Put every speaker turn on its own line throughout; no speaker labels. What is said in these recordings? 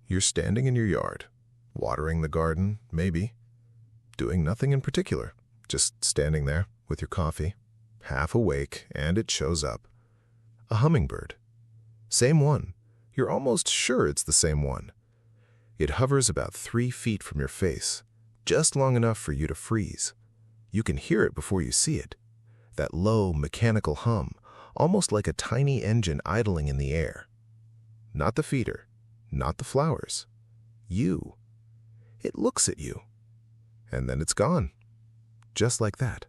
You're standing in your yard, watering the garden, maybe, doing nothing in particular, just standing there with your coffee, half awake, and it shows up. A hummingbird. Same one. You're almost sure it's the same one. It hovers about 3 feet from your face, just long enough for you to freeze. You can hear it before you see it. That low, mechanical hum, almost like a tiny engine idling in the air. Not the feeder, not the flowers. You. It looks at you. And then it's gone. Just like that.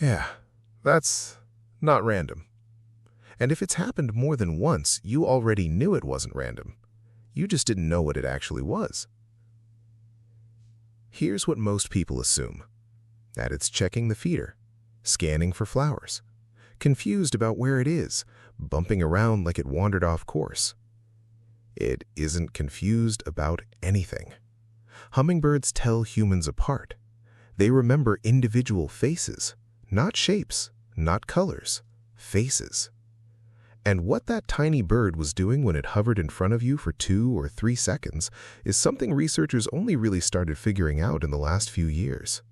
Yeah, that's not random. And if it's happened more than once, you already knew it wasn't random. You just didn't know what it actually was. Here's what most people assume. That it's checking the feeder, scanning for flowers, confused about where it is, bumping around like it wandered off course. It isn't confused about anything. Hummingbirds tell humans apart. They remember individual faces, not shapes, not colors, faces. And what that tiny bird was doing when it hovered in front of you for 2 or 3 seconds is something researchers only really started figuring out in the last few years.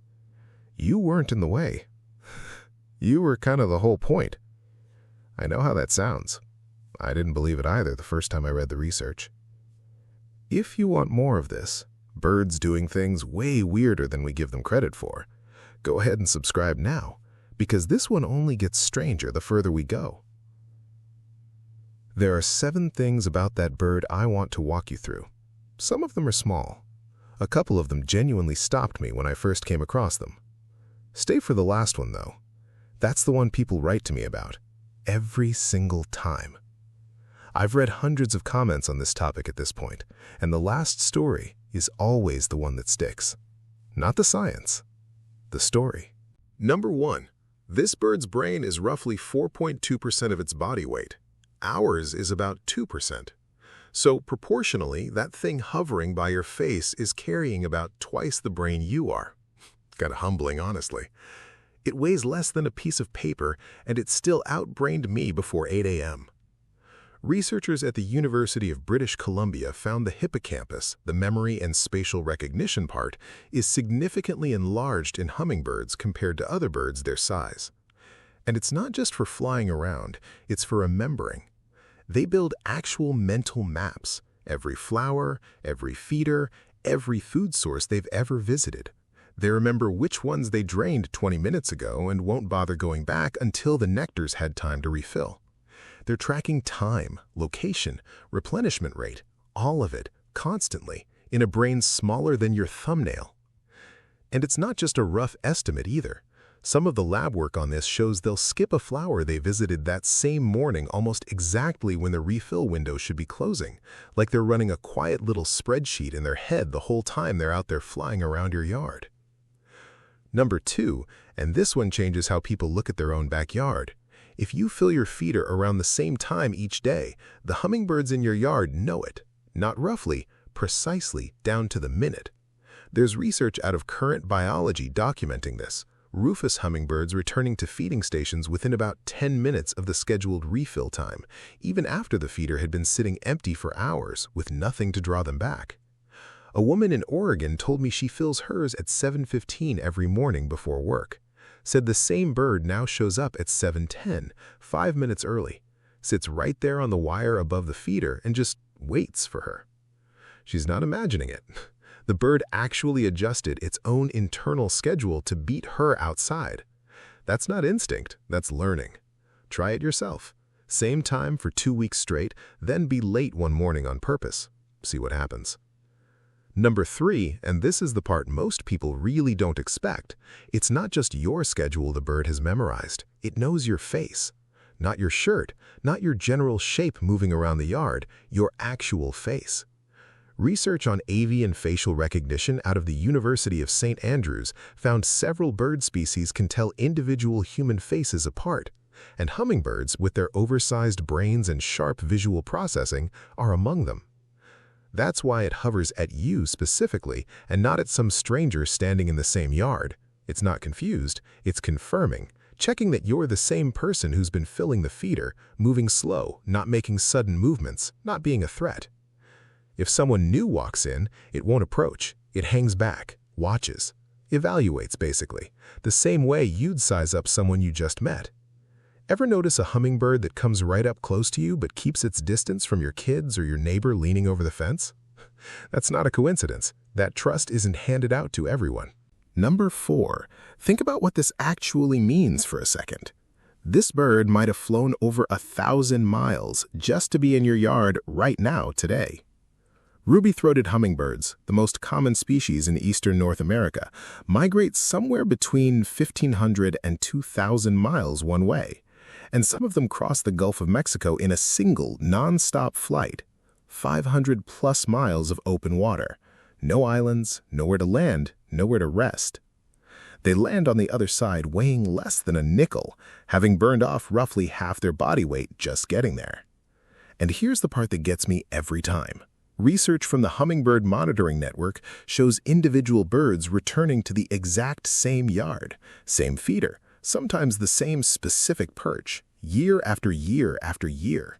You weren't in the way. You were kind of the whole point. I know how that sounds. I didn't believe it either the first time I read the research. If you want more of this, birds doing things way weirder than we give them credit for, go ahead and subscribe now, because this one only gets stranger the further we go. There are 7 things about that bird I want to walk you through. Some of them are small. A couple of them genuinely stopped me when I first came across them. Stay for the last one, though. That's the one people write to me about. Every single time. I've read hundreds of comments on this topic at this point, and the last story is always the one that sticks. Not the science. The story. Number 1. This bird's brain is roughly 4.2% of its body weight. Ours is about 2%. So proportionally, that thing hovering by your face is carrying about twice the brain you are. Kind of humbling, honestly. It weighs less than a piece of paper, and it still outbrained me before 8 a.m. Researchers at the University of British Columbia found the hippocampus, the memory and spatial recognition part, is significantly enlarged in hummingbirds compared to other birds their size. And it's not just for flying around, it's for remembering. They build actual mental maps, every flower, every feeder, every food source they've ever visited. They remember which ones they drained 20 minutes ago and won't bother going back until the nectar's had time to refill. They're tracking time, location, replenishment rate, all of it, constantly, in a brain smaller than your thumbnail. And it's not just a rough estimate either. Some of the lab work on this shows they'll skip a flower they visited that same morning almost exactly when the refill window should be closing, like they're running a quiet little spreadsheet in their head the whole time they're out there flying around your yard. Number 2, and this one changes how people look at their own backyard. If you fill your feeder around the same time each day, the hummingbirds in your yard know it. Not roughly, precisely, down to the minute. There's research out of Current Biology documenting this. Rufous hummingbirds returning to feeding stations within about 10 minutes of the scheduled refill time, even after the feeder had been sitting empty for hours with nothing to draw them back. A woman in Oregon told me she fills hers at 7:15 every morning before work. Said the same bird now shows up at 7:10, 5 minutes early, sits right there on the wire above the feeder and just waits for her. She's not imagining it. The bird actually adjusted its own internal schedule to beat her outside. That's not instinct, that's learning. Try it yourself. Same time for 2 weeks straight, then be late one morning on purpose. See what happens. Number 3, and this is the part most people really don't expect, it's not just your schedule the bird has memorized, it knows your face. Not your shirt, not your general shape moving around the yard, your actual face. Research on avian facial recognition out of the University of St. Andrews found several bird species can tell individual human faces apart, and hummingbirds, with their oversized brains and sharp visual processing, are among them. That's why it hovers at you specifically and not at some stranger standing in the same yard. It's not confused, it's confirming, checking that you're the same person who's been filling the feeder, moving slow, not making sudden movements, not being a threat. If someone new walks in, it won't approach. It hangs back, watches, evaluates basically, the same way you'd size up someone you just met. Ever notice a hummingbird that comes right up close to you but keeps its distance from your kids or your neighbor leaning over the fence? That's not a coincidence. That trust isn't handed out to everyone. Number 4. Think about what this actually means for a second. This bird might have flown over 1,000 miles just to be in your yard right now today. Ruby-throated hummingbirds, the most common species in eastern North America, migrate somewhere between 1,500 and 2,000 miles one way, and some of them cross the Gulf of Mexico in a single, non-stop flight, 500-plus miles of open water. No islands, nowhere to land, nowhere to rest. They land on the other side weighing less than a nickel, having burned off roughly half their body weight just getting there. And here's the part that gets me every time. Research from the Hummingbird Monitoring Network shows individual birds returning to the exact same yard, same feeder, sometimes the same specific perch, year after year after year.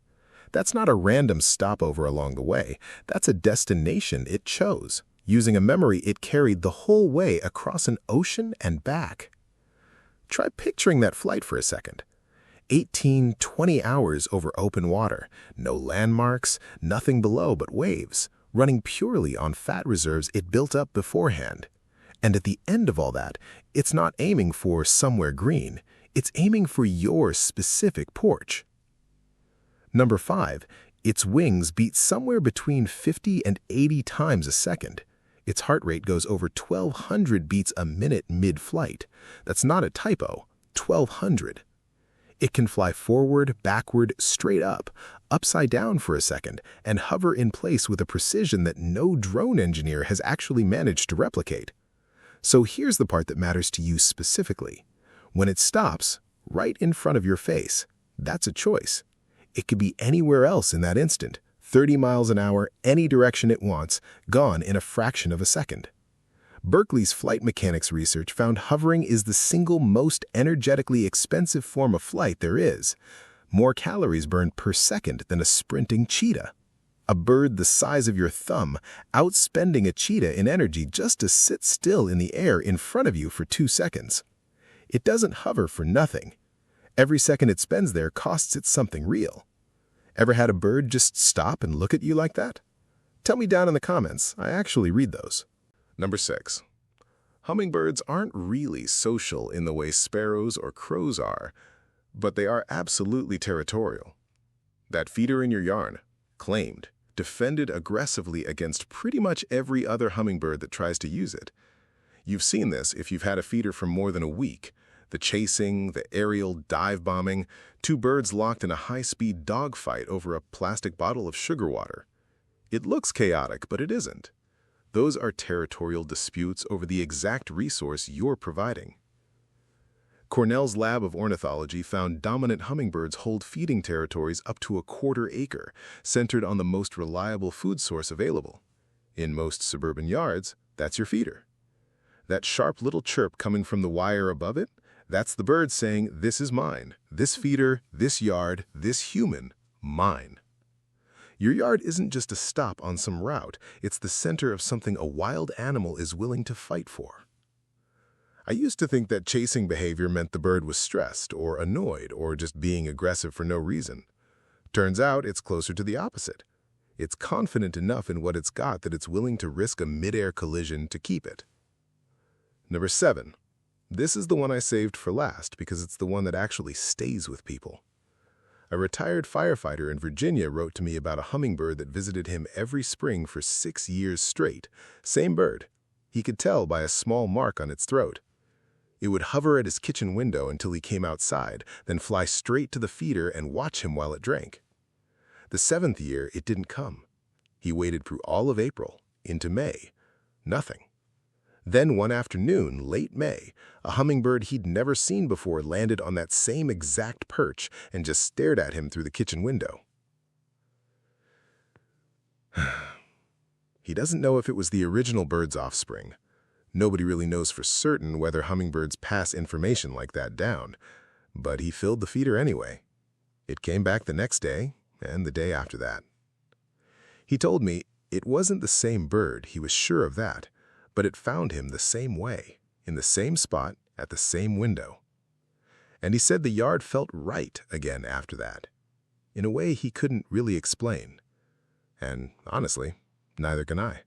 That's not a random stopover along the way. That's a destination it chose, using a memory it carried the whole way across an ocean and back. Try picturing that flight for a second. 18, 20 hours over open water, no landmarks, nothing below but waves, running purely on fat reserves it built up beforehand. And at the end of all that, it's not aiming for somewhere green, it's aiming for your specific porch. Number 5, its wings beat somewhere between 50 and 80 times a second. Its heart rate goes over 1,200 beats a minute mid-flight. That's not a typo, 1,200. It can fly forward, backward, straight up, upside down for a second, and hover in place with a precision that no drone engineer has actually managed to replicate. So here's the part that matters to you specifically. When it stops, right in front of your face, that's a choice. It could be anywhere else in that instant, 30 miles an hour, any direction it wants, gone in a fraction of a second. Berkeley's flight mechanics research found hovering is the single most energetically expensive form of flight there is. More calories burned per second than a sprinting cheetah. A bird the size of your thumb, outspending a cheetah in energy just to sit still in the air in front of you for 2 seconds. It doesn't hover for nothing. Every second it spends there costs it something real. Ever had a bird just stop and look at you like that? Tell me down in the comments. I actually read those. Number 6. Hummingbirds aren't really social in the way sparrows or crows are, but they are absolutely territorial. That feeder in your yarn, claimed, defended aggressively against pretty much every other hummingbird that tries to use it. You've seen this if you've had a feeder for more than a week. The chasing, the aerial dive bombing, 2 birds locked in a high-speed dogfight over a plastic bottle of sugar water. It looks chaotic, but it isn't. Those are territorial disputes over the exact resource you're providing. Cornell's lab of ornithology found dominant hummingbirds hold feeding territories up to 1/4 acre, centered on the most reliable food source available. In most suburban yards, that's your feeder. That sharp little chirp coming from the wire above it, that's the bird saying, "This is mine. This feeder, this yard, this human, mine." Your yard isn't just a stop on some route, it's the center of something a wild animal is willing to fight for. I used to think that chasing behavior meant the bird was stressed or annoyed or just being aggressive for no reason. Turns out it's closer to the opposite. It's confident enough in what it's got that it's willing to risk a mid-air collision to keep it. Number 7. This is the one I saved for last because it's the one that actually stays with people. A retired firefighter in Virginia wrote to me about a hummingbird that visited him every spring for 6 years straight. Same bird. He could tell by a small mark on its throat. It would hover at his kitchen window until he came outside, then fly straight to the feeder and watch him while it drank. The 7th year, it didn't come. He waited through all of April, into May. Nothing. Then one afternoon, late May, a hummingbird he'd never seen before landed on that same exact perch and just stared at him through the kitchen window. He doesn't know if it was the original bird's offspring. Nobody really knows for certain whether hummingbirds pass information like that down. But he filled the feeder anyway. It came back the next day and the day after that. He told me it wasn't the same bird, he was sure of that, but it found him the same way, in the same spot, at the same window. And he said the yard felt right again after that, in a way he couldn't really explain. And honestly, neither can I.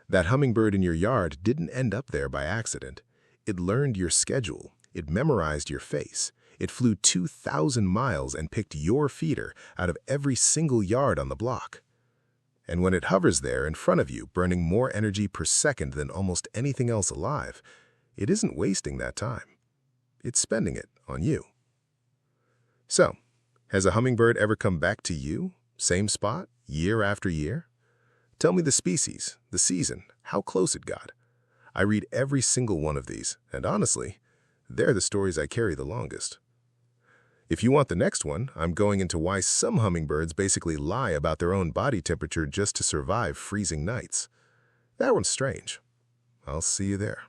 That hummingbird in your yard didn't end up there by accident. It learned your schedule, it memorized your face, it flew 2,000 miles and picked your feeder out of every single yard on the block. And when it hovers there in front of you, burning more energy per second than almost anything else alive, it isn't wasting that time. It's spending it on you. So, has a hummingbird ever come back to you, same spot, year after year? Tell me the species, the season, how close it got. I read every single one of these, and honestly, they're the stories I carry the longest. If you want the next one, I'm going into why some hummingbirds basically lie about their own body temperature just to survive freezing nights. That one's strange. I'll see you there.